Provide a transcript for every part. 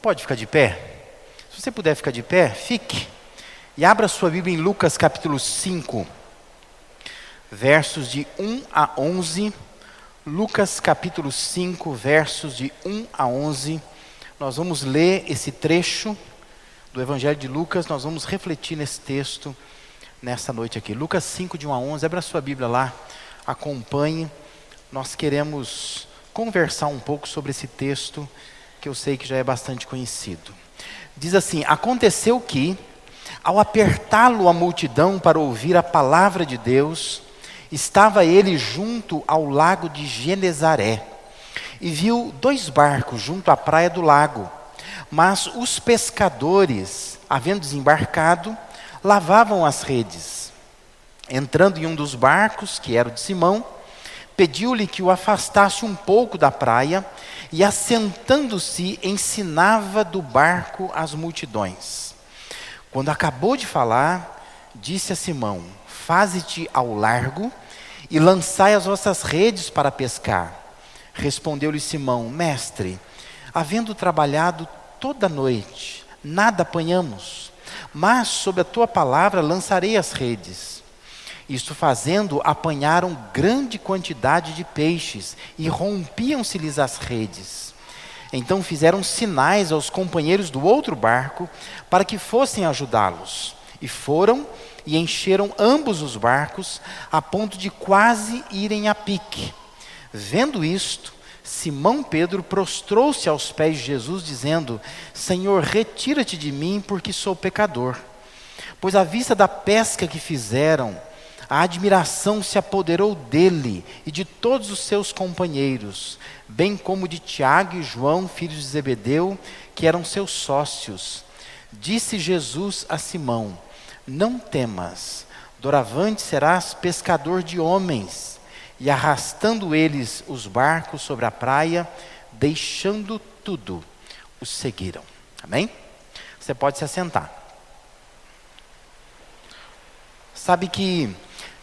pode ficar de pé? Se você puder ficar de pé, fique. E abra sua Bíblia em Lucas capítulo 5, versos de 1 a 11. Lucas capítulo 5, versos de 1 a 11. Nós vamos ler esse trecho do Evangelho de Lucas, nós vamos refletir nesse texto nessa noite aqui. Lucas 5, de 1 a 11, abra sua Bíblia lá, acompanhe. Nós queremos conversar um pouco sobre esse texto, que eu sei que já é bastante conhecido. Diz assim: aconteceu que, ao apertá-lo a multidão para ouvir a palavra de Deus, estava ele junto ao lago de Genezaré, e viu 2 barcos junto à praia do lago. Mas os pescadores, havendo desembarcado, lavavam as redes. Entrando em um dos barcos, que era o de Simão, pediu-lhe que o afastasse um pouco da praia, e assentando-se ensinava do barco as multidões. Quando acabou de falar, disse a Simão: faze-te ao largo e lançai as vossas redes para pescar. Respondeu-lhe Simão: mestre, havendo trabalhado toda a noite, nada apanhamos, mas sob a tua palavra lançarei as redes. Isto fazendo, apanharam grande quantidade de peixes, e rompiam-se-lhes as redes. Então fizeram sinais aos companheiros do outro barco, para que fossem ajudá-los. E foram e encheram ambos os barcos, a ponto de quase irem a pique. Vendo isto, Simão Pedro prostrou-se aos pés de Jesus, dizendo: Senhor, retira-te de mim, porque sou pecador. Pois à vista da pesca que fizeram, a admiração se apoderou dele e de todos os seus companheiros, bem como de Tiago e João, filhos de Zebedeu, que eram seus sócios. Disse Jesus a Simão: não temas, doravante serás pescador de homens. E arrastando eles os barcos sobre a praia, deixando tudo, os seguiram. Amém? Você pode se assentar. Sabe que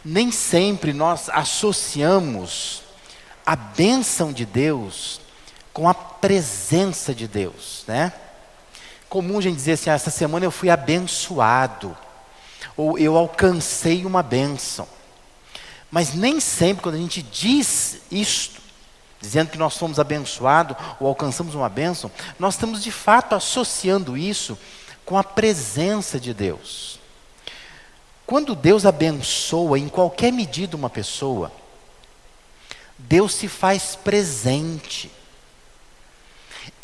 nem sempre nós associamos a bênção de Deus com a presença de Deus, né? Comum a gente dizer assim: essa semana eu fui abençoado, ou eu alcancei uma bênção. Mas nem sempre quando a gente diz isto, dizendo que nós fomos abençoados ou alcançamos uma bênção, nós estamos de fato associando isso com a presença de Deus. Quando Deus abençoa em qualquer medida uma pessoa, Deus se faz presente.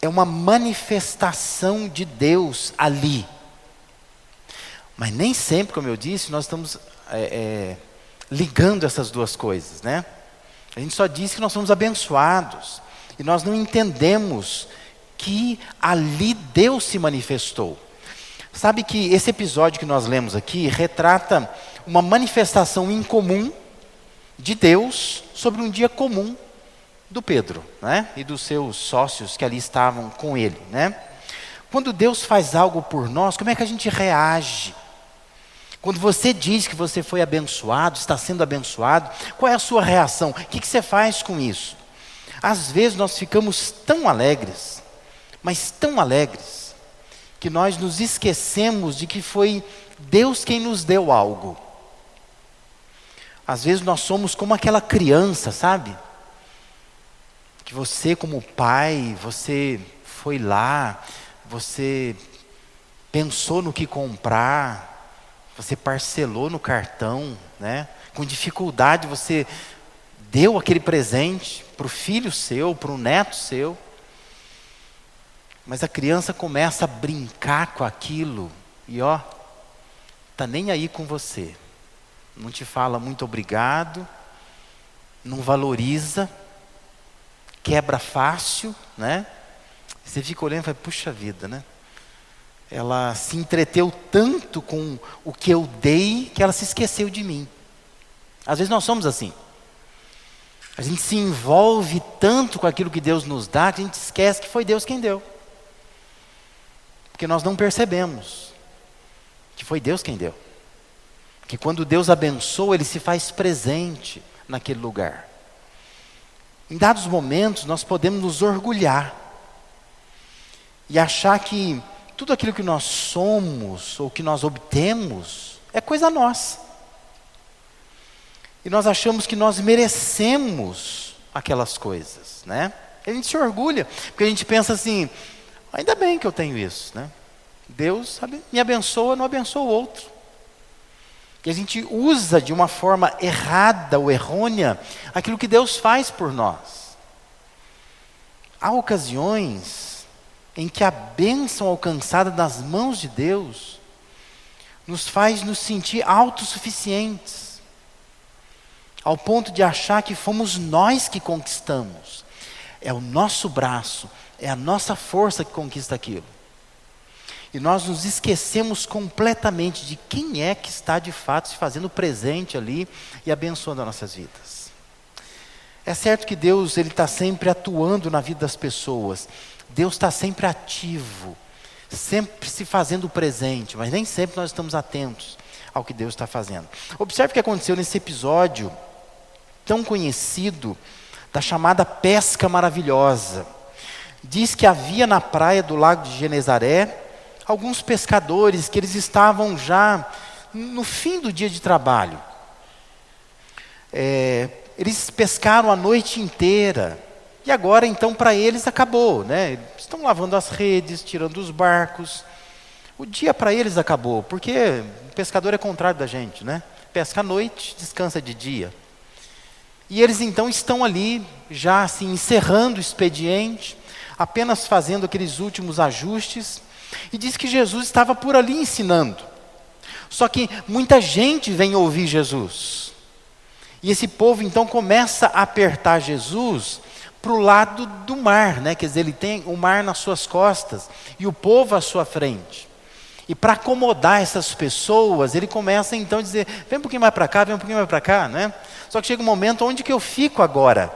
É uma manifestação de Deus ali. Mas nem sempre, como eu disse, nós estamos ligando essas duas coisas, né? A gente só diz que nós somos abençoados, e nós não entendemos que ali Deus se manifestou. Sabe que esse episódio que nós lemos aqui retrata uma manifestação incomum de Deus sobre um dia comum do Pedro, né? E dos seus sócios que ali estavam com ele, né? Quando Deus faz algo por nós, como é que a gente reage? Quando você diz que você foi abençoado, está sendo abençoado, qual é a sua reação? O que você faz com isso? Às vezes nós ficamos tão alegres, mas tão alegres, que nós nos esquecemos de que foi Deus quem nos deu algo. Às vezes nós somos como aquela criança, sabe? Que você, como pai, você foi lá, você pensou no que comprar, você parcelou no cartão, né? Com dificuldade você deu aquele presente para o filho seu, para o neto seu. Mas a criança começa a brincar com aquilo e tá nem aí com você. Não te fala muito obrigado, não valoriza, quebra fácil, né? Você fica olhando e fala: puxa vida, né? Ela se entreteu tanto com o que eu dei, que ela se esqueceu de mim. Às vezes nós somos assim. A gente se envolve tanto com aquilo que Deus nos dá, que a gente esquece que foi Deus quem deu. Porque nós não percebemos que foi Deus quem deu. Que quando Deus abençoa, Ele se faz presente naquele lugar. Em dados momentos, nós podemos nos orgulhar e achar que tudo aquilo que nós somos ou que nós obtemos é coisa nossa. E nós achamos que nós merecemos aquelas coisas, né? A gente se orgulha, porque a gente pensa assim, ainda bem que eu tenho isso, né? Deus me abençoa, não abençoa o outro. E a gente usa de uma forma errada ou errônea aquilo que Deus faz por nós. Há ocasiões em que a bênção alcançada das mãos de Deus nos faz nos sentir autossuficientes, ao ponto de achar que fomos nós que conquistamos. É o nosso braço, é a nossa força que conquista aquilo. E nós nos esquecemos completamente de quem é que está de fato se fazendo presente ali e abençoando as nossas vidas. É certo que Deus ele está sempre atuando na vida das pessoas. Deus está sempre ativo, sempre se fazendo presente, mas nem sempre nós estamos atentos ao que Deus está fazendo. Observe o que aconteceu nesse episódio tão conhecido da chamada pesca maravilhosa. Diz que havia na praia do lago de Genezaré alguns pescadores que eles estavam já no fim do dia de trabalho. Eles pescaram a noite inteira e agora então para eles acabou, né? Eles estão lavando as redes, tirando os barcos. O dia para eles acabou, porque o pescador é contrário da gente, né? Pesca à noite, descansa de dia. E eles então estão ali já assim encerrando o expediente, apenas fazendo aqueles últimos ajustes. E diz que Jesus estava por ali ensinando. Só que muita gente vem ouvir Jesus. E esse povo então começa a apertar Jesus para o lado do mar, né? Quer dizer, ele tem o mar nas suas costas e o povo à sua frente. E para acomodar essas pessoas, ele começa então a dizer, vem um pouquinho mais para cá, vem um pouquinho mais para cá, né? Só que chega um momento, onde que eu fico agora?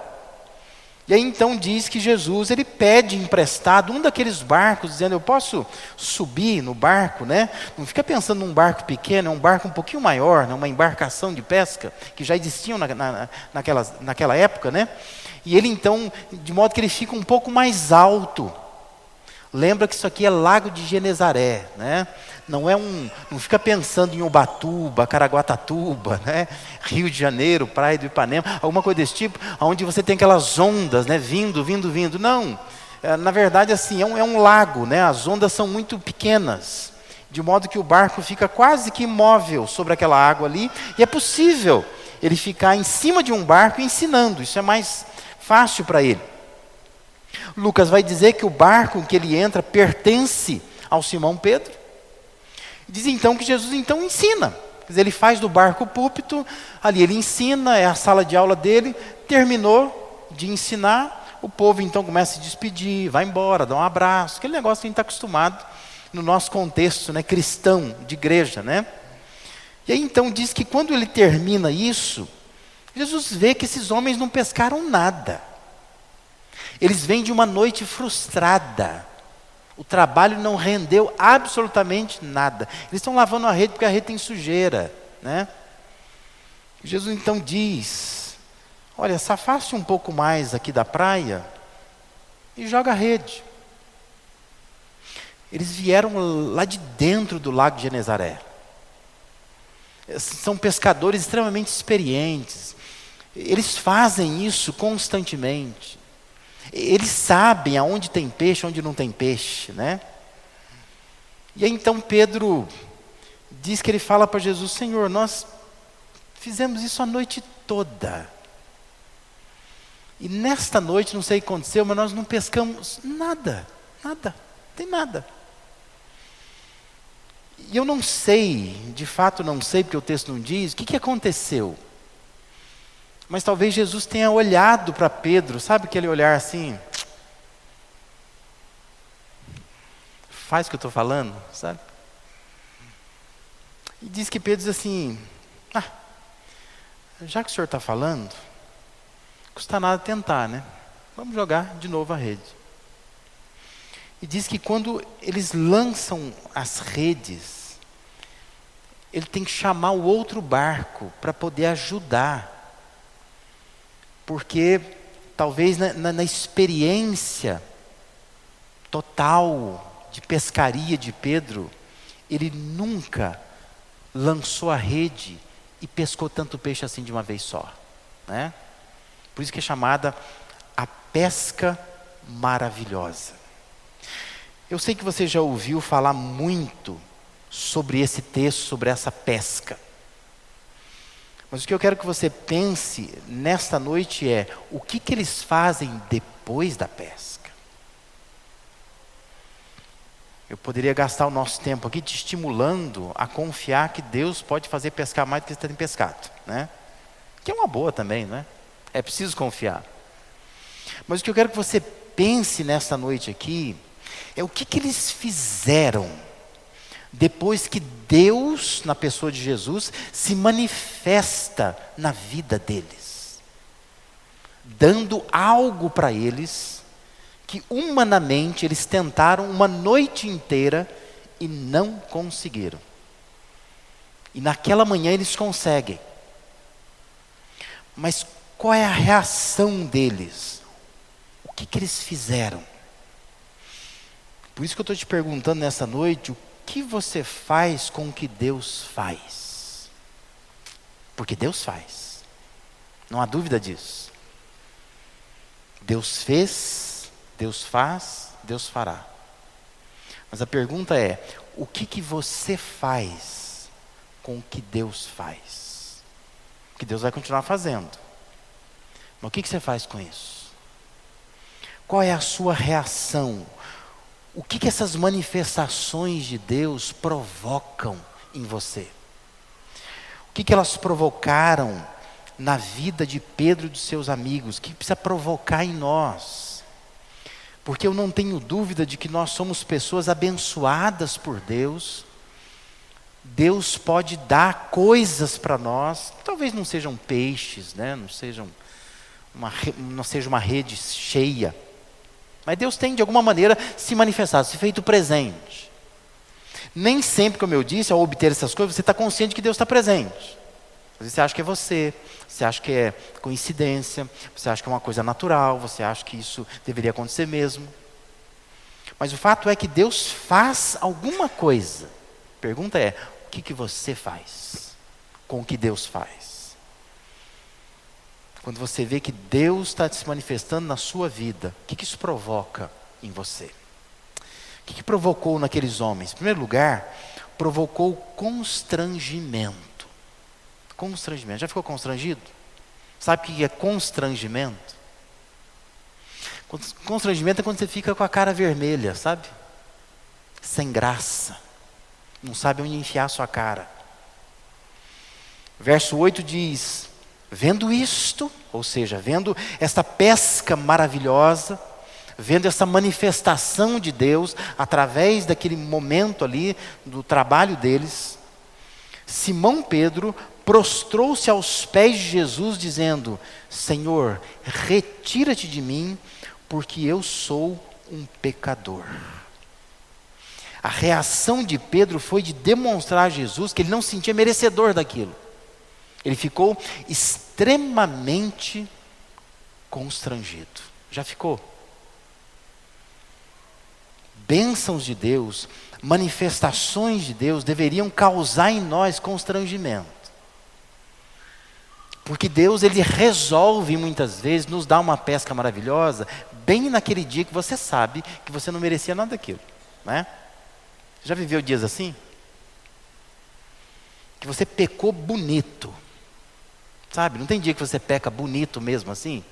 E aí então diz que Jesus, ele pede emprestado um daqueles barcos, dizendo, eu posso subir no barco, né? Não fica pensando num barco pequeno, é um barco um pouquinho maior, né? Uma embarcação de pesca, que já existiam naquela época, né? E ele então, de modo que ele fica um pouco mais alto. Lembra que isso aqui é Lago de Genezaré, né? Não fica pensando em Ubatuba, Caraguatatuba, né? Rio de Janeiro, Praia do Ipanema, alguma coisa desse tipo, onde você tem aquelas ondas, né? Vindo. Não, na verdade assim, é um lago, né? As ondas são muito pequenas, de modo que o barco fica quase que imóvel sobre aquela água ali, e é possível ele ficar em cima de um barco ensinando, isso é mais fácil para ele. Lucas vai dizer que o barco em que ele entra pertence ao Simão Pedro. Diz então que Jesus então ensina. Quer dizer, ele faz do barco o púlpito, ali ele ensina, é a sala de aula dele, terminou de ensinar, o povo então começa a se despedir, vai embora, dá um abraço, aquele negócio que a gente está acostumado no nosso contexto, né, cristão, de igreja, né? E aí então diz que quando ele termina isso, Jesus vê que esses homens não pescaram nada. Eles vêm de uma noite frustrada. O trabalho não rendeu absolutamente nada. Eles estão lavando a rede porque a rede tem sujeira, né? Jesus então diz, olha, se afaste um pouco mais aqui da praia e joga a rede. Eles vieram lá de dentro do lago de Genezaré. São pescadores extremamente experientes. Eles fazem isso constantemente. Eles sabem aonde tem peixe, onde não tem peixe, né? E aí então Pedro diz que ele fala para Jesus, Senhor, nós fizemos isso a noite toda. E nesta noite, não sei o que aconteceu, mas nós não pescamos nada, tem nada. E eu não sei, de fato não sei, porque o texto não diz, o que aconteceu? Mas talvez Jesus tenha olhado para Pedro, sabe aquele olhar assim? Faz o que eu estou falando, sabe? E diz que Pedro diz assim, já que o senhor está falando, não custa nada tentar, né? Vamos jogar de novo a rede. E diz que quando eles lançam as redes, ele tem que chamar o outro barco para poder ajudar. Porque talvez na experiência total de pescaria de Pedro, ele nunca lançou a rede e pescou tanto peixe assim de uma vez só, né? Por isso que é chamada a pesca maravilhosa. Eu sei que você já ouviu falar muito sobre esse texto, sobre essa pesca. Mas o que eu quero que você pense nesta noite é: o que eles fazem depois da pesca? Eu poderia gastar o nosso tempo aqui te estimulando a confiar que Deus pode fazer pescar mais do que você tem pescado, né? Que é uma boa também, não é? É preciso confiar. Mas o que eu quero que você pense nesta noite aqui é o que eles fizeram depois que Deus, na pessoa de Jesus, se manifesta na vida deles, dando algo para eles que humanamente eles tentaram uma noite inteira e não conseguiram. E naquela manhã eles conseguem. Mas qual é a reação deles? O que eles fizeram? Por isso que eu estou te perguntando nessa noite, o que você faz com o que Deus faz? Porque Deus faz. Não há dúvida disso. Deus fez, Deus faz, Deus fará. Mas a pergunta é: o que você faz com o que Deus faz? O que Deus vai continuar fazendo. Mas o que você faz com isso? Qual é a sua reação? O que essas manifestações de Deus provocam em você? O que elas provocaram na vida de Pedro e dos seus amigos? O que precisa provocar em nós? Porque eu não tenho dúvida de que nós somos pessoas abençoadas por Deus. Deus pode dar coisas para nós, talvez não sejam peixes, né? não seja uma rede cheia. Mas Deus tem de alguma maneira se manifestado, se feito presente. Nem sempre, como eu disse, ao obter essas coisas, você está consciente que Deus está presente. Às vezes você acha que é você acha que é coincidência, você acha que é uma coisa natural, você acha que isso deveria acontecer mesmo. Mas o fato é que Deus faz alguma coisa. A pergunta é: o que você faz com o que Deus faz? Quando você vê que Deus está se manifestando na sua vida, o que isso provoca em você? O que provocou naqueles homens? Em primeiro lugar, provocou constrangimento. Constrangimento. Já ficou constrangido? Sabe o que é constrangimento? Constrangimento é quando você fica com a cara vermelha, sabe? Sem graça. Não sabe onde enfiar a sua cara. Verso 8 diz: vendo isto, ou seja, vendo esta pesca maravilhosa, vendo essa manifestação de Deus, através daquele momento ali, do trabalho deles, Simão Pedro prostrou-se aos pés de Jesus, dizendo: Senhor, retira-te de mim, porque eu sou um pecador. A reação de Pedro foi de demonstrar a Jesus que ele não se sentia merecedor daquilo. Ele ficou extremamente constrangido. Já ficou? Bênçãos de Deus, manifestações de Deus deveriam causar em nós constrangimento. Porque Deus, Ele resolve muitas vezes nos dar uma pesca maravilhosa, bem naquele dia que você sabe que você não merecia nada daquilo, né? Já viveu dias assim? Que você pecou bonito. Sabe, não tem dia que você peca bonito mesmo assim?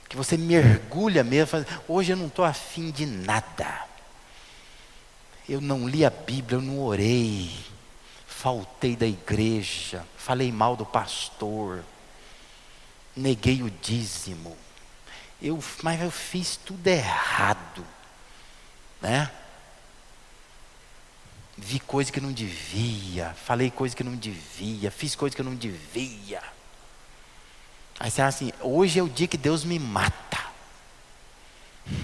Que você mergulha mesmo, faz, hoje eu não estou afim de nada. Eu não li a Bíblia, eu não orei, faltei da igreja, falei mal do pastor, neguei o dízimo, mas eu fiz tudo errado, né? Vi coisa que não devia, falei coisa que não devia, fiz coisa que não devia. Aí você acha assim: hoje é o dia que Deus me mata.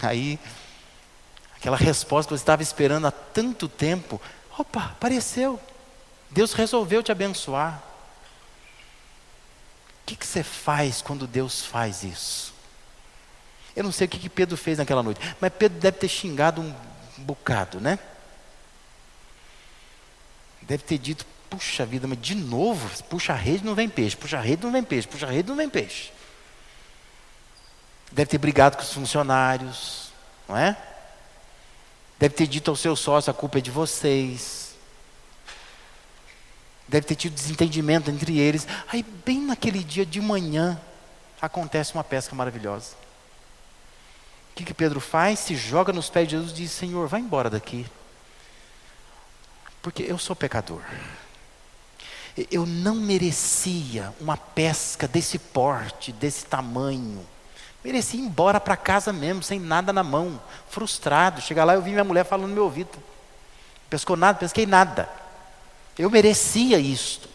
Aí, aquela resposta que você estava esperando há tanto tempo, opa, apareceu. Deus resolveu te abençoar. O que você faz quando Deus faz isso? Eu não sei o que Pedro fez naquela noite, mas Pedro deve ter xingado um bocado, né? Deve ter dito, puxa vida, mas de novo, puxa a rede não vem peixe, puxa a rede não vem peixe, puxa a rede não vem peixe. Deve ter brigado com os funcionários, não é? Deve ter dito ao seu sócio, a culpa é de vocês. Deve ter tido desentendimento entre eles. Aí bem naquele dia de manhã, acontece uma pesca maravilhosa. O que Pedro faz? Se joga nos pés de Jesus e diz, Senhor, vai embora daqui. Porque eu sou pecador. Eu não merecia uma pesca desse porte, desse tamanho. Merecia ir embora para casa mesmo, sem nada na mão, frustrado. Chegar lá, eu vi minha mulher falando no meu ouvido. Pescou nada, pesquei nada. Eu merecia isto.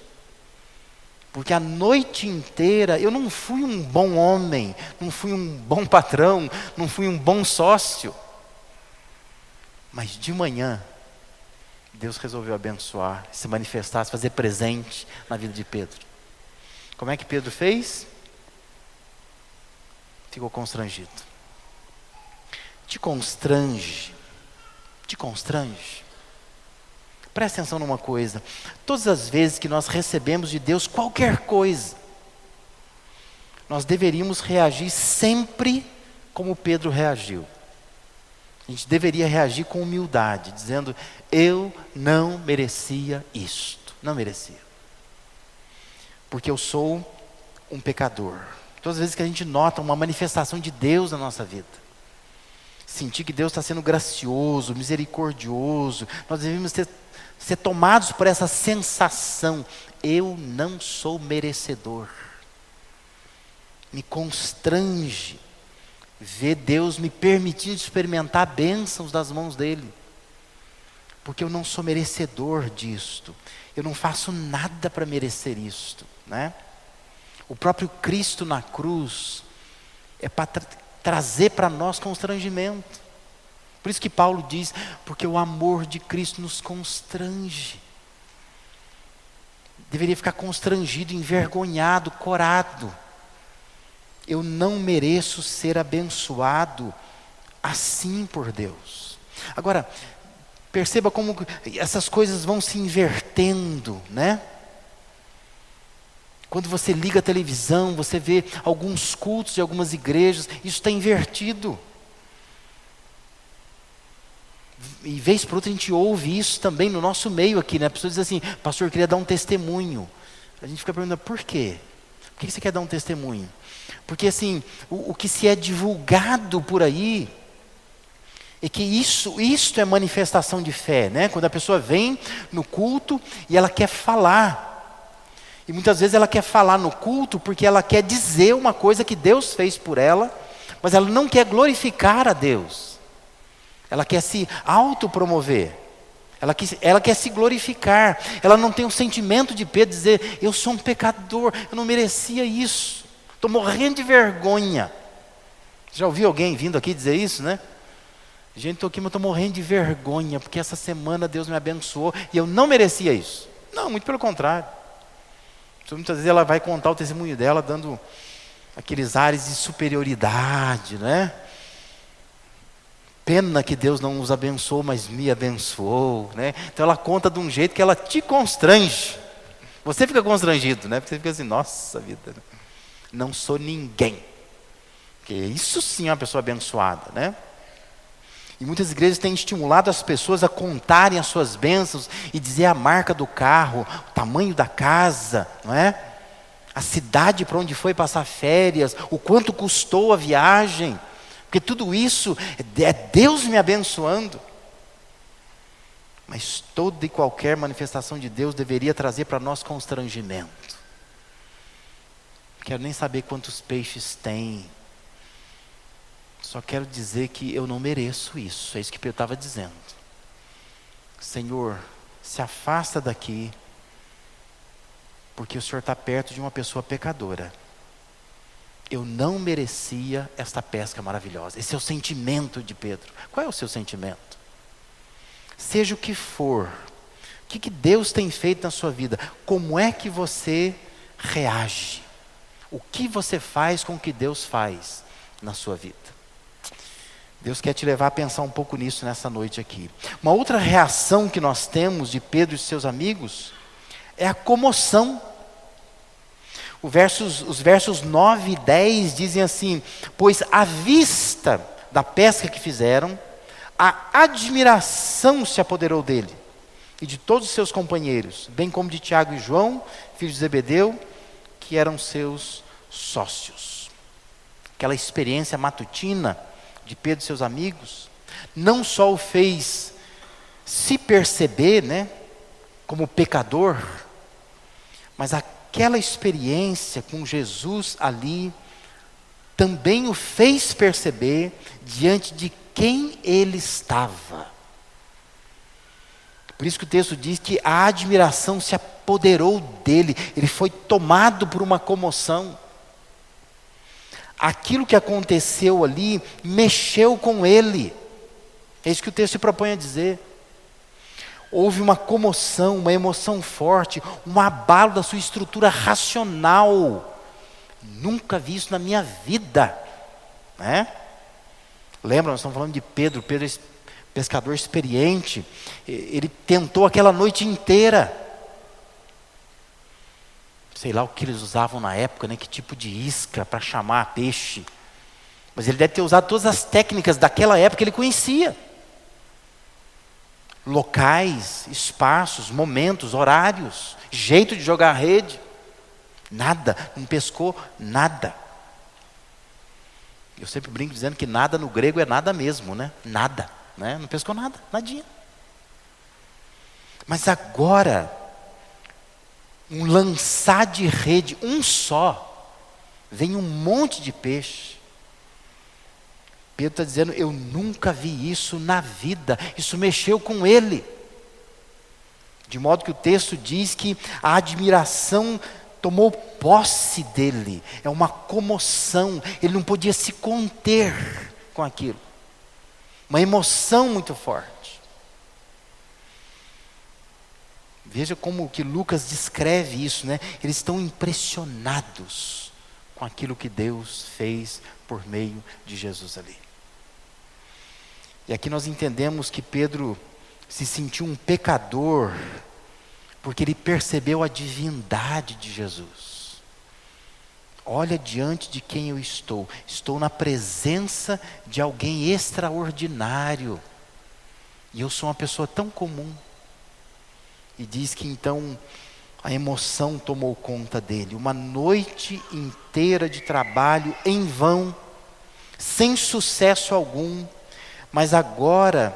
Porque a noite inteira eu não fui um bom homem, não fui um bom patrão, não fui um bom sócio. Mas de manhã, Deus resolveu abençoar, se manifestar, se fazer presente na vida de Pedro. Como é que Pedro fez? Ficou constrangido. Te constrange. Te constrange. Presta atenção numa coisa. Todas as vezes que nós recebemos de Deus qualquer coisa, nós deveríamos reagir sempre como Pedro reagiu. A gente deveria reagir com humildade, dizendo, eu não merecia isto. Não merecia. Porque eu sou um pecador. Todas as vezes que a gente nota uma manifestação de Deus na nossa vida, sentir que Deus está sendo gracioso, misericordioso, nós devemos ser tomados por essa sensação, eu não sou merecedor. Me constrange ver Deus me permitindo experimentar bênçãos das mãos dEle, porque eu não sou merecedor disto, eu não faço nada para merecer isto, né? O próprio Cristo na cruz é para trazer para nós constrangimento. Por isso que Paulo diz, porque o amor de Cristo nos constrange. Deveria ficar constrangido, envergonhado, corado. Eu não mereço ser abençoado assim por Deus. Agora, perceba como essas coisas vão se invertendo, né? Quando você liga a televisão, você vê alguns cultos de algumas igrejas, isso está invertido. E vez por outra a gente ouve isso também no nosso meio aqui, né? A pessoa diz assim, pastor, eu queria dar um testemunho. A gente fica perguntando, por quê? Por que você quer dar um testemunho? Porque assim, o que se é divulgado por aí, é que isto é manifestação de fé, né? Quando a pessoa vem no culto e ela quer falar. E muitas vezes ela quer falar no culto porque ela quer dizer uma coisa que Deus fez por ela, mas ela não quer glorificar a Deus. Ela quer se autopromover. Ela quer se glorificar. Ela não tem o sentimento de Pedro dizer, eu sou um pecador, eu não merecia isso. Estou morrendo de vergonha. Já ouviu alguém vindo aqui dizer isso, né? Gente, estou aqui, mas estou morrendo de vergonha, porque essa semana Deus me abençoou e eu não merecia isso. Não, muito pelo contrário. Muitas vezes ela vai contar o testemunho dela dando aqueles ares de superioridade, né? Pena que Deus não nos abençoou, mas me abençoou, né? Então ela conta de um jeito que ela te constrange. Você fica constrangido, né? Porque você fica assim, nossa vida, não sou ninguém. Porque isso sim é uma pessoa abençoada, né? E muitas igrejas têm estimulado as pessoas a contarem as suas bênçãos e dizer a marca do carro, o tamanho da casa, não é? A cidade para onde foi passar férias, o quanto custou a viagem, porque tudo isso é Deus me abençoando. Mas toda e qualquer manifestação de Deus deveria trazer para nós constrangimento. Quero nem saber quantos peixes tem. Só quero dizer que eu não mereço isso. É isso que Pedro estava dizendo. Senhor, se afasta daqui, porque o Senhor está perto de uma pessoa pecadora. Eu não merecia esta pesca maravilhosa. Esse é o sentimento de Pedro. Qual é o seu sentimento? Seja o que for, o que Deus tem feito na sua vida, como é que você reage? O que você faz com o que Deus faz na sua vida? Deus quer te levar a pensar um pouco nisso nessa noite aqui. Uma outra reação que nós temos de Pedro e seus amigos é a comoção. Os versos 9 e 10 dizem assim: pois à vista da pesca que fizeram, a admiração se apoderou dele e de todos os seus companheiros, bem como de Tiago e João, filhos de Zebedeu, que eram seus sócios. Aquela experiência matutina de Pedro e seus amigos, não só o fez se perceber, como pecador, mas aquela experiência com Jesus ali, também o fez perceber diante de quem ele estava. Por isso que o texto diz que a admiração se apoderou dele, ele foi tomado por uma comoção. Aquilo que aconteceu ali mexeu com ele. É isso que o texto se propõe a dizer. Houve uma comoção, uma emoção forte, um abalo da sua estrutura racional. Nunca vi isso na minha vida. Lembra, nós estamos falando de Pedro. Pedro é pescador experiente. Ele tentou aquela noite inteira. Sei lá o que eles usavam na época, que tipo de isca para chamar peixe. Mas ele deve ter usado todas as técnicas daquela época que ele conhecia. Locais, espaços, momentos, horários, jeito de jogar a rede. Nada, não pescou nada. Eu sempre brinco dizendo que nada no grego é nada mesmo, Nada, Não pescou nada, nadinha. Mas agora, um lançar de rede, um só, vem um monte de peixe. Pedro está dizendo: eu nunca vi isso na vida, isso mexeu com ele. De modo que o texto diz que a admiração tomou posse dele, é uma comoção, ele não podia se conter com aquilo, uma emoção muito forte. Veja como que Lucas descreve isso, Eles estão impressionados com aquilo que Deus fez por meio de Jesus ali. E aqui nós entendemos que Pedro se sentiu um pecador, porque ele percebeu a divindade de Jesus. Olha diante de quem eu estou. Estou na presença de alguém extraordinário. E eu sou uma pessoa tão comum. E diz que então a emoção tomou conta dele. Uma noite inteira de trabalho em vão, sem sucesso algum. Mas agora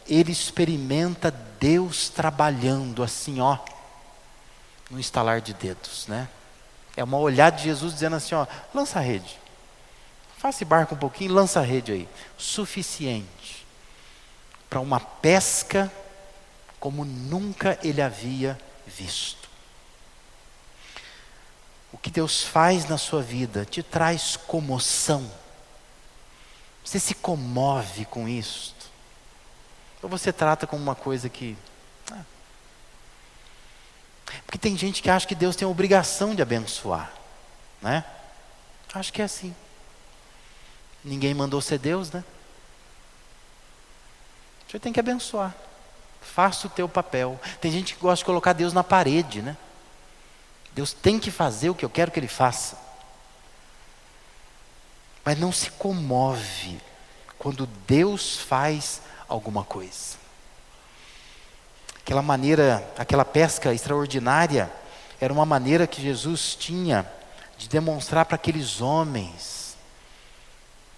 ele experimenta Deus trabalhando assim, no estalar de dedos, É uma olhada de Jesus dizendo assim, lança a rede. Faça esse barco um pouquinho, lança a rede aí. Suficiente para uma pesca como nunca ele havia visto. O que Deus faz na sua vida te traz comoção. Você se comove com isso? Ou você trata como uma coisa que... Porque tem gente que acha que Deus tem a obrigação de abençoar, Acho que é assim. Ninguém mandou ser Deus, Você tem que abençoar. Faça o teu papel. Tem gente que gosta de colocar Deus na parede, Deus tem que fazer o que eu quero que Ele faça. Mas não se comove quando Deus faz alguma coisa. Aquela pesca extraordinária, era uma maneira que Jesus tinha de demonstrar para aqueles homens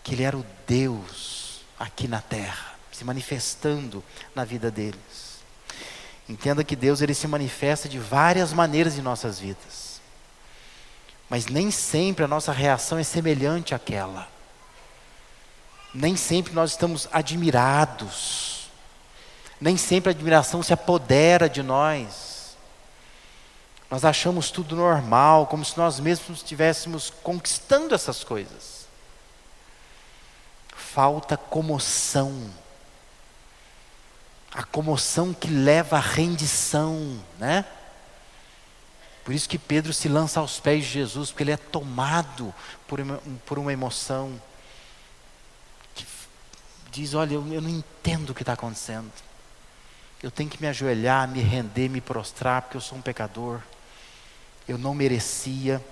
que Ele era o Deus aqui na terra, se manifestando na vida deles. Entenda que Deus ele se manifesta de várias maneiras em nossas vidas. Mas nem sempre a nossa reação é semelhante àquela. Nem sempre nós estamos admirados. Nem sempre a admiração se apodera de nós. Nós achamos tudo normal, como se nós mesmos estivéssemos conquistando essas coisas. Falta comoção. A comoção que leva à rendição, Por isso que Pedro se lança aos pés de Jesus, porque ele é tomado por uma emoção que diz, olha, eu não entendo o que está acontecendo. Eu tenho que me ajoelhar, me render, me prostrar, porque eu sou um pecador. Eu não merecia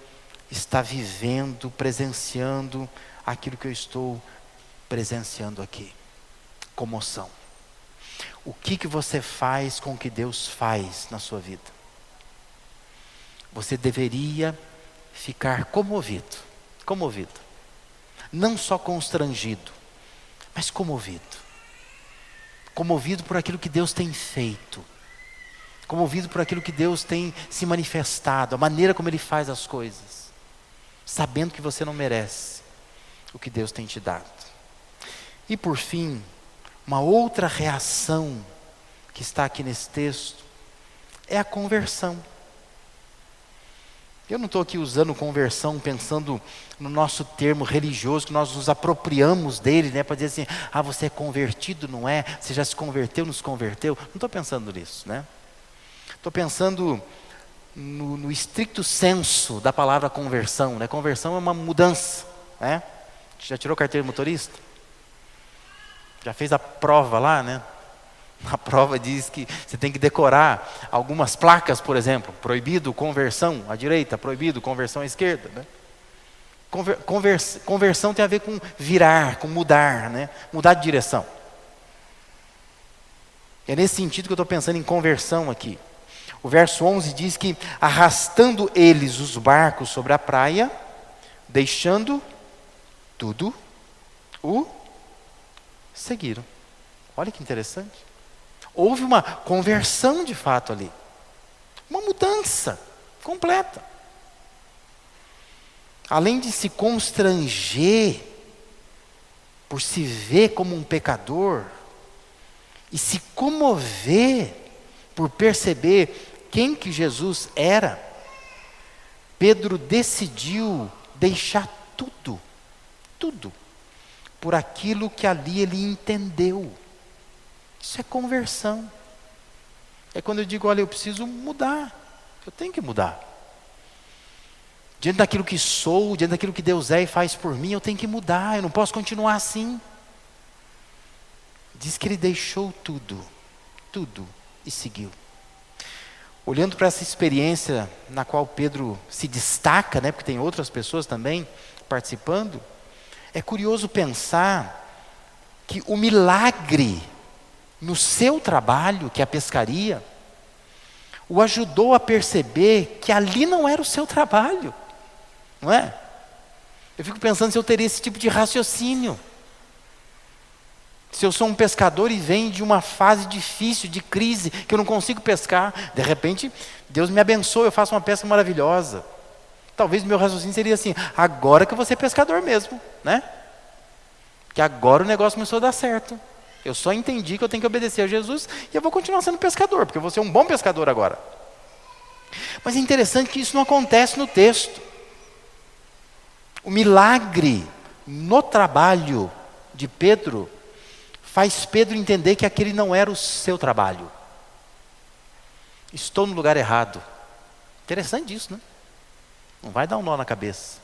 estar vivendo, presenciando aquilo que eu estou presenciando aqui. Comoção. O que você faz com o que Deus faz na sua vida? Você deveria ficar comovido. Não só constrangido, mas comovido. Comovido por aquilo que Deus tem feito. Comovido por aquilo que Deus tem se manifestado, a maneira como Ele faz as coisas. Sabendo que você não merece o que Deus tem te dado. E por fim, uma outra reação que está aqui nesse texto é a conversão. Eu não estou aqui usando conversão pensando no nosso termo religioso, que nós nos apropriamos dele, né, para dizer assim, você é convertido, não é? Você já se converteu, nos converteu? Não estou pensando nisso, né? Estou pensando no estricto senso da palavra conversão, né? Conversão é uma mudança, né? Já tirou carteira de motorista? Já fez a prova lá, né? A prova diz que você tem que decorar algumas placas, por exemplo. Proibido conversão à direita, proibido conversão à esquerda, né? Conversão tem a ver com virar, com mudar, né? Mudar de direção. É nesse sentido que eu estou pensando em conversão aqui. O verso 11 diz que arrastando eles os barcos sobre a praia, deixando tudo, o seguiram. Olha que interessante. Houve uma conversão de fato ali. Uma mudança completa. Além de se constranger por se ver como um pecador e se comover por perceber quem que Jesus era, Pedro decidiu deixar tudo, por aquilo que ali ele entendeu. Isso é conversão. É quando eu digo, olha, eu preciso mudar. Eu tenho que mudar. Diante daquilo que sou, diante daquilo que Deus é e faz por mim, eu tenho que mudar. Eu não posso continuar assim. Diz que ele deixou tudo e seguiu. Olhando para essa experiência na qual Pedro se destaca, né, porque tem outras pessoas também participando, é curioso pensar que o milagre no seu trabalho, que é a pescaria, o ajudou a perceber que ali não era o seu trabalho, não é? Eu fico pensando se eu teria esse tipo de raciocínio. Se eu sou um pescador e venho de uma fase difícil, de crise, que eu não consigo pescar, de repente, Deus me abençoa, eu faço uma pesca maravilhosa. Talvez o meu raciocínio seria assim, agora que eu vou ser pescador mesmo, né? Que agora o negócio começou a dar certo. Eu só entendi que eu tenho que obedecer a Jesus e eu vou continuar sendo pescador, porque eu vou ser um bom pescador agora. Mas é interessante que isso não acontece no texto. O milagre no trabalho de Pedro faz Pedro entender que aquele não era o seu trabalho. Estou no lugar errado. Interessante isso, né? Não vai dar um nó na cabeça.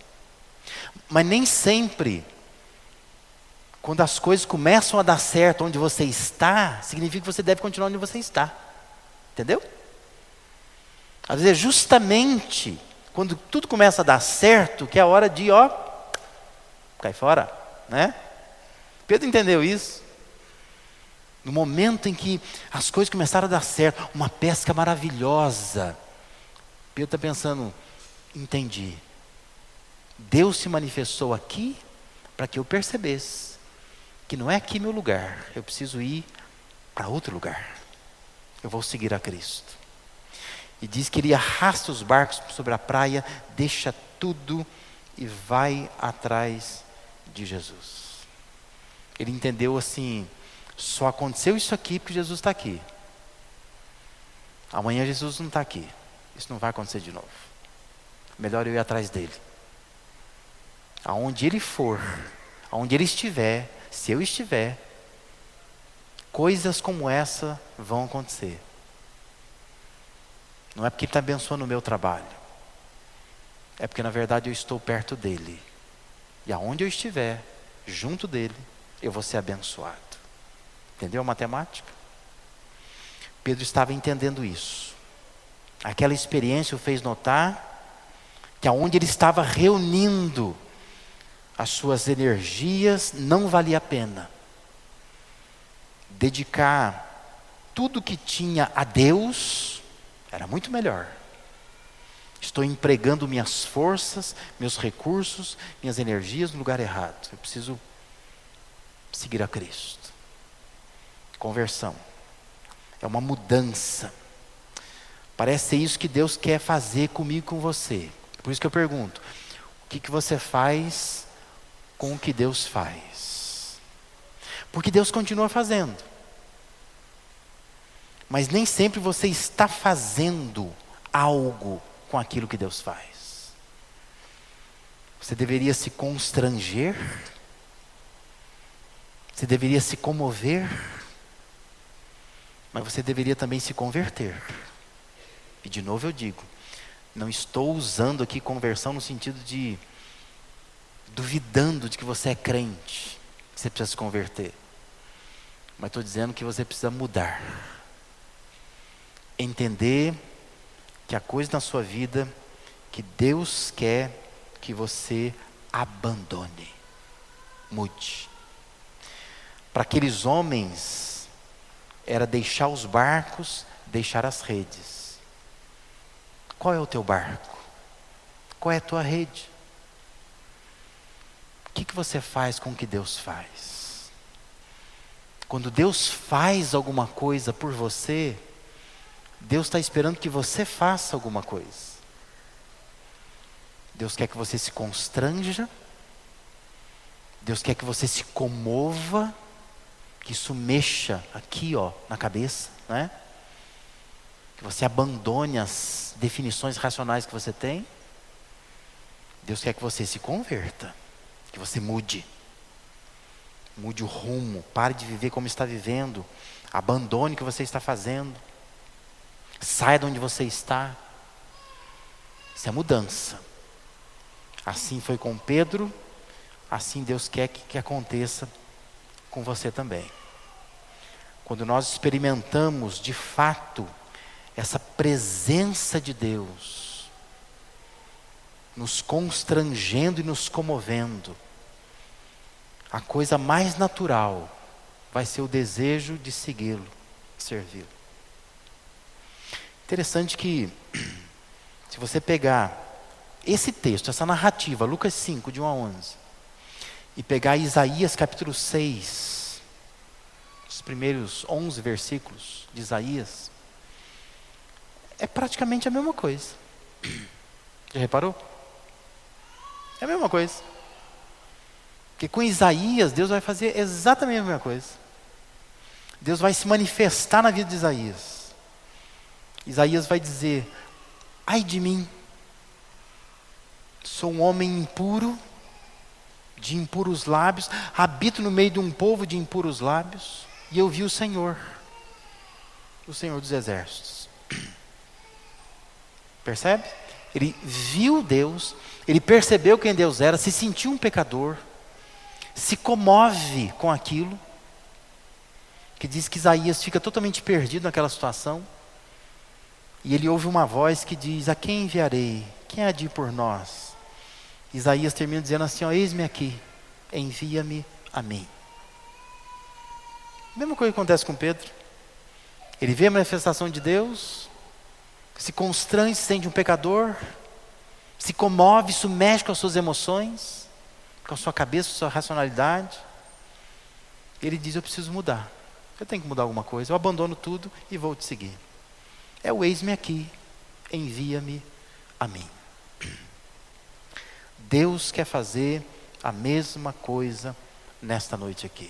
Mas nem sempre, quando as coisas começam a dar certo onde você está, significa que você deve continuar onde você está. Entendeu? Às vezes é justamente quando tudo começa a dar certo que é a hora de, cai fora, né? Pedro entendeu isso. No momento em que as coisas começaram a dar certo, uma pesca maravilhosa, Pedro está pensando, entendi. Deus se manifestou aqui para que eu percebesse que não é aqui meu lugar, eu preciso ir para outro lugar. Eu vou seguir a Cristo. E diz que ele arrasta os barcos sobre a praia, deixa tudo e vai atrás de Jesus. Ele entendeu assim, só aconteceu isso aqui porque Jesus está aqui. Amanhã Jesus não está aqui. Isso não vai acontecer de novo. Melhor eu ir atrás dele. Aonde ele for, aonde ele estiver, se eu estiver, coisas como essa vão acontecer. Não é porque ele está abençoando o meu trabalho. É porque na verdade eu estou perto dele. E aonde eu estiver, junto dele, eu vou ser abençoado. Entendeu a matemática? Pedro estava entendendo isso. Aquela experiência o fez notar que aonde ele estava reunindo as suas energias, não valia a pena dedicar tudo que tinha a Deus, era muito melhor. Estou empregando minhas forças, meus recursos, minhas energias no lugar errado. Eu preciso seguir a Cristo. Conversão. É uma mudança. Parece ser isso que Deus quer fazer comigo e com você. Por isso que eu pergunto, o que você faz com o que Deus faz? Porque Deus continua fazendo. Mas nem sempre você está fazendo algo com aquilo que Deus faz. Você deveria se constranger. Você deveria se comover. Mas você deveria também se converter. E de novo eu digo, não estou usando aqui conversão no sentido de duvidando de que você é crente, que você precisa se converter. Mas estou dizendo que você precisa mudar. Entender que a coisa na sua vida que Deus quer que você abandone. Mude. Para aqueles homens, era deixar os barcos, deixar as redes. Qual é o teu barco? Qual é a tua rede? O que você faz com o que Deus faz? Quando Deus faz alguma coisa por você, Deus está esperando que você faça alguma coisa. Deus quer que você se constranja. Deus quer que você se comova. Que isso mexa aqui, na cabeça, né? Que você abandone as definições racionais que você tem. Deus quer que você se converta. Que você mude. Mude o rumo. Pare de viver como está vivendo. Abandone o que você está fazendo. Saia de onde você está. Isso é mudança. Assim foi com Pedro. Assim Deus quer que aconteça com você também. Quando nós experimentamos de fato essa presença de Deus, nos constrangendo e nos comovendo, a coisa mais natural vai ser o desejo de segui-lo, servi-lo. Interessante que, se você pegar esse texto, essa narrativa, Lucas 5, de 1 a 11, e pegar Isaías capítulo 6, os primeiros 11 versículos de Isaías, é praticamente a mesma coisa. Já reparou? É a mesma coisa. Porque com Isaías, Deus vai fazer exatamente a mesma coisa. Deus vai se manifestar na vida de Isaías. Isaías vai dizer: ai de mim, sou um homem impuro, de impuros lábios, habito no meio de um povo de impuros lábios, e eu vi o Senhor dos exércitos. Percebe? Ele viu Deus, ele percebeu quem Deus era, se sentiu um pecador, se comove com aquilo, que diz que Isaías fica totalmente perdido naquela situação, e ele ouve uma voz que diz: a quem enviarei? Quem há de ir por nós? Isaías termina dizendo assim: eis-me aqui, envia-me a mim. A mesma coisa que acontece com Pedro. Ele vê a manifestação de Deus, se constrange, se sente um pecador, se comove, isso mexe com as suas emoções, com a sua cabeça, com a sua racionalidade. Ele diz: eu preciso mudar, eu tenho que mudar alguma coisa, eu abandono tudo e vou te seguir. É o eis-me aqui, envia-me a mim. Deus quer fazer a mesma coisa nesta noite aqui.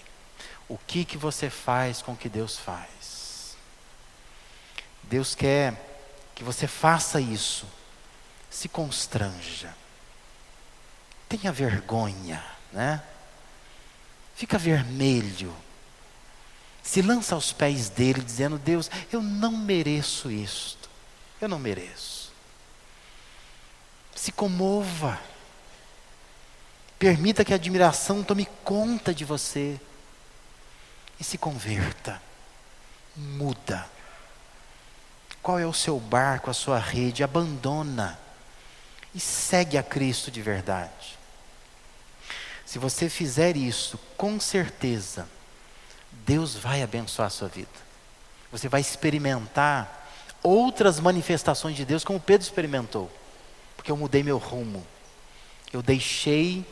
O que você faz com o que Deus faz? Deus quer que você faça isso. Se constranja. Tenha vergonha, né? Fica vermelho. Se lança aos pés dele dizendo: Deus, eu não mereço isto. Eu não mereço. Se comova. Permita que a admiração tome conta de você. e se converta. Muda. Qual é o seu barco, a sua rede? Abandona e segue a Cristo de verdade. Se você fizer isso, com certeza, Deus vai abençoar a sua vida. Você vai experimentar outras manifestações de Deus como Pedro experimentou. Porque eu mudei meu rumo. Eu deixei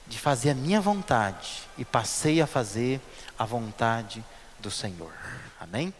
de fazer a minha vontade e passei a fazer a vontade do Senhor. Amém?